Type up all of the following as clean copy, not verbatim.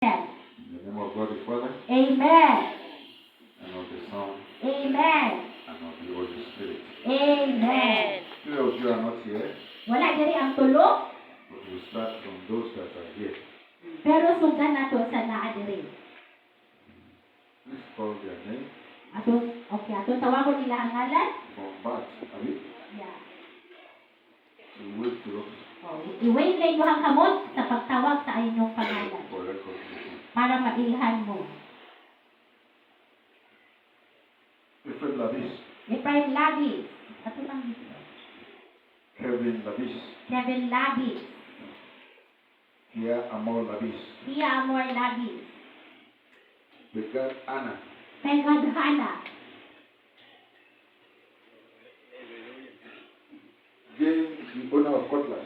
In the name of God the Father, Amen. and of the Son, Amen. and of the Holy Spirit. Amen. Three of you are not here, Wala diri ang tulo, but we start from those that are here. pero sundan nato sa naa diri. Please call their name Atong tawagon nila ang ngalan. from birth. Are we? Yeah. So we wait to I-wait na inyong kamot sa pagtawag sa inyong pangalan for recognition. para mailhan mo. Efraim Labis, Ephraim Labis. Ato lang dito. Kevin Labis, Kevin Labis. Kia Amor Labis, Tia Amor Labis. Begat Anna, Pegad Hana. Jane, the owner of Cutlass,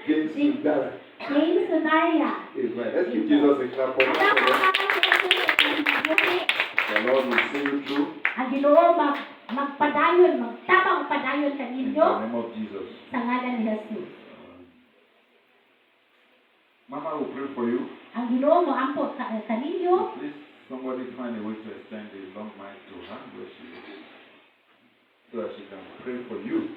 Jane Sundara. James Sunaria. Amen. Let's give Jesus a clap for that. The Lord will see you through Ang Ginoo magpadayon, magtabang padayon sa in the inyo name of Jesus. sa ngalan ni Jesus. Mama will pray for you. Ang Ginoo mo ampo sa ninyo. Please, somebody find a way to extend the long mic to her where she is, so that she can pray for you.